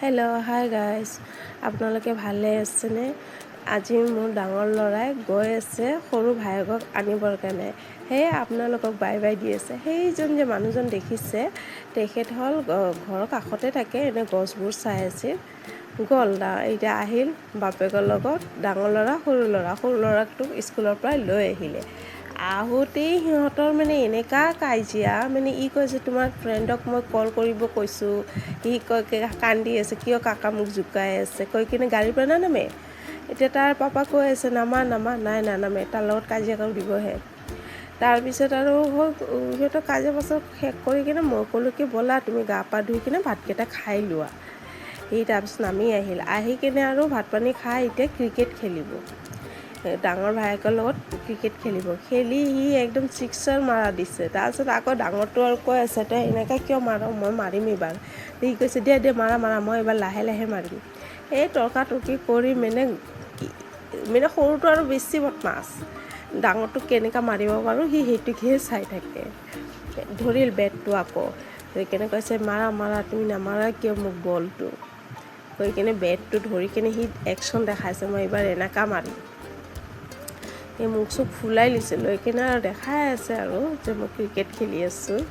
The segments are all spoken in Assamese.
হেল্ল' হাই গাইজ, আপোনালোকে ভালে আছেনে? আজি মোৰ ডাঙৰ ল'ৰাই গৈ আছে সৰু ভায়েকক আনিবৰ কাৰণে। সেয়ে আপোনালোকক বাই বাই দি আছে। সেইজন যে মানুহজন দেখিছে, তেখেত হ'ল ঘৰৰ কাষতে থাকে, এনে গছবোৰ চাই আছিল। গ'ল এতিয়া আহিল বাপেকৰ লগত, ডাঙৰ ল'ৰা সৰু ল'ৰাটোক স্কুলৰ পৰা লৈ আহিলে। আহোঁতেই সিহঁতৰ এনেকুৱা কাজিয়া, ই কৈছে তোমাৰ ফ্ৰেণ্ডক মই কল কৰিব কৈছোঁ, সি কান্দি আছে কিয় কাকা মোক জোকাই আছে, কৈ কিনে গাড়ীৰ পৰা নানামে। এতিয়া তাৰ পাপা কৈ আছে নামা নাই নানামে, তাৰ লগত কাজিয়া কৰি দিবহে। তাৰপিছত আৰু সিহঁতৰ কাজিয়া পাছত শেষ কৰি কিনে মই ক'লোঁ কি ব'লা তুমি গা পা ধুই কিনে ভাতকেইটা খাই লোৱা। সি তাৰপিছত নামি আহি কিনে আৰু ভাত পানী খাই এতিয়া ক্ৰিকেট খেলিব, ডাঙৰ ভায়েকৰ লগত ক্ৰিকেট খেলি সি একদম ছিক্সাৰ মাৰা দিছে। তাৰপিছত আকৌ ডাঙৰটো আৰু কৈ আছে তই এনেকৈ কিয় মাৰ, মই মাৰিম এইবাৰ। সি কৈছে দে মাৰা মই এইবাৰ লাহে লাহে মাৰিম। এই তৰ্কাতৰ্কি কৰি সৰুটো আৰু বেছি বদমাছ, ডাঙৰটোক কেনেকৈ মাৰিব পাৰোঁ সি সেইটোকহে চাই থাকে। ধৰিল বেটটো আকৌ, ধৰি কেনে কৈছে মাৰা তুমি নামাৰা কিয় মোক বলটো, কৈ কিনে বেটটো ধৰি কিনে সি একশ্যন দেখাইছে মই এইবাৰ এনেকুৱা মাৰিম। এই মুখ চুখ ফুলাই লৈছে, লৈ কিনে আৰু দেখাই আছে আৰু যে মই ক্ৰিকেট খেলি আছোঁ।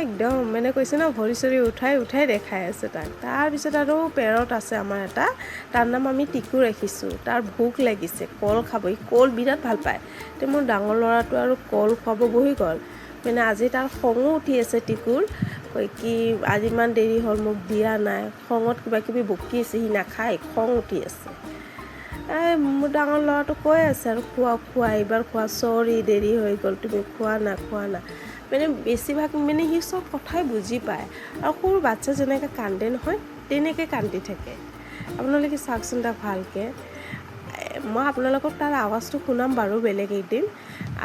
একদম কৈছে ন ভৰি চৰি উঠাই দেখাই আছে তাক। তাৰপিছত আৰু পেৰট আছে আমাৰ এটা, তাৰ নাম আমি টিকু ৰাখিছোঁ। তাৰ ভোক লাগিছে, কল খাব, সি কল বিৰাট ভাল পায়। তো মোৰ ডাঙৰ ল'ৰাটো আৰু কল খুৱাব বহি গ'ল। আজি তাৰ খঙো উঠি আছে টিকুৰ, কৈ কি আজি ইমান দেৰি হ'ল মোক দিয়া নাই, খঙত কিবা কিবি বকি আছে, সি নাখায়, খং উঠি আছে। মোৰ ডাঙৰ ল'ৰাটো কৈ আছে আৰু খোৱা এইবাৰ খোৱা, চৰি দেৰি হৈ গ'ল, তুমি খোৱা না বেছিভাগ সি চব কথাই বুজি পায়। আৰু সৰু বাচ্ছা যেনেকৈ কান্দে নহয় তেনেকৈ কান্দি থাকে। আপোনালোকে চাওকচোন তাক ভালকৈ। মই আপোনালোকক তাৰ আৱাজটো শুনাম বাৰু বেলেগ এদিন,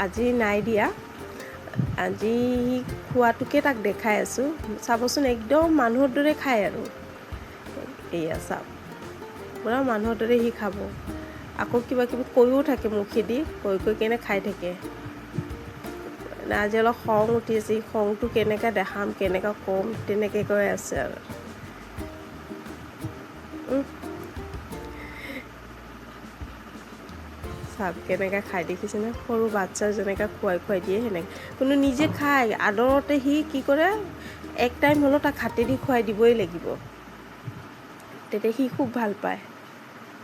আজি নাই দিয়া। আজি খোৱাটোকে তাক দেখাই আছোঁ, চাবচোন একদম মানুহৰ দৰে খায় আৰু এয়া চাওক পূৰা মানুহৰ দৰে সি খাব। আকৌ কিবা কিবি কৈও থাকে মুখেদি, কৈ কেনে খাই থাকে। আজি অলপ খং উঠি আছে, খংটো কেনেকৈ দেখাম কেনেকৈ ক'ম তেনেকৈ কৈ আছে আৰু চাওক কেনেকৈ খাই দেখিছেনে, সৰু বাচ্ছাৰ যেনেকৈ খুৱাই দিয়ে সেনেকৈ। কিন্তু নিজে খায় আদৰতে, সি কি কৰে এক টাইম হ'লেও তাক হাতেদি খুৱাই দিবই লাগিব, তেতিয়া সি খুব ভাল পায়।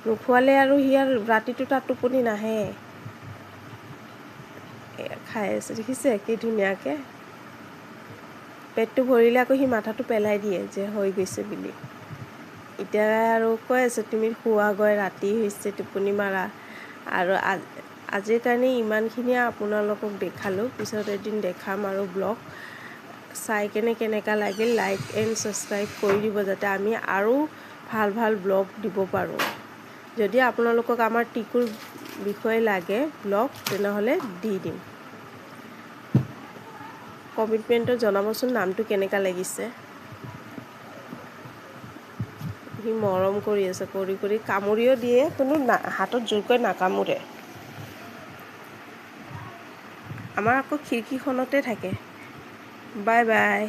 নোখোৱালে আৰু সি আৰু ৰাতিটো তাৰ টোপনি নাহে। খাই আছে দেখিছে কি ধুনীয়াকৈ, পেটটো ভৰিলে আকৌ সি মাথাটো পেলাই দিয়ে যে হৈ গৈছে বুলি। এতিয়া আৰু কৈ আছে তুমি শুৱাগৈ, ৰাতি হৈছে টোপনি মাৰা। আৰু আজিৰ কাৰণে ইমানখিনিয়ে আপোনালোকক দেখালোঁ, পিছত এদিন দেখাম আৰু ব্লগ চাই কেনেকুৱা লাগিল লাইক এণ্ড ছাবস্ক্ৰাইব কৰি দিব, যাতে আমি আৰু ভাল ব্লগ দিব পাৰোঁ। যদি আপোনালোকক আমাৰ টিকুৰ বিষয়ে লাগে ব্লগ, তেনেহ'লে দি দিম। কমেণ্টত জনাবচোন নামটো কেনেকুৱা লাগিছে। সি মৰম কৰি আছে, কৰি কামুৰিও দিয়ে, কিন্তু হাতত জোৰকৈ নাকামোৰে। আমাৰ আকৌ খিৰিকীখনতে থাকে। Bye bye.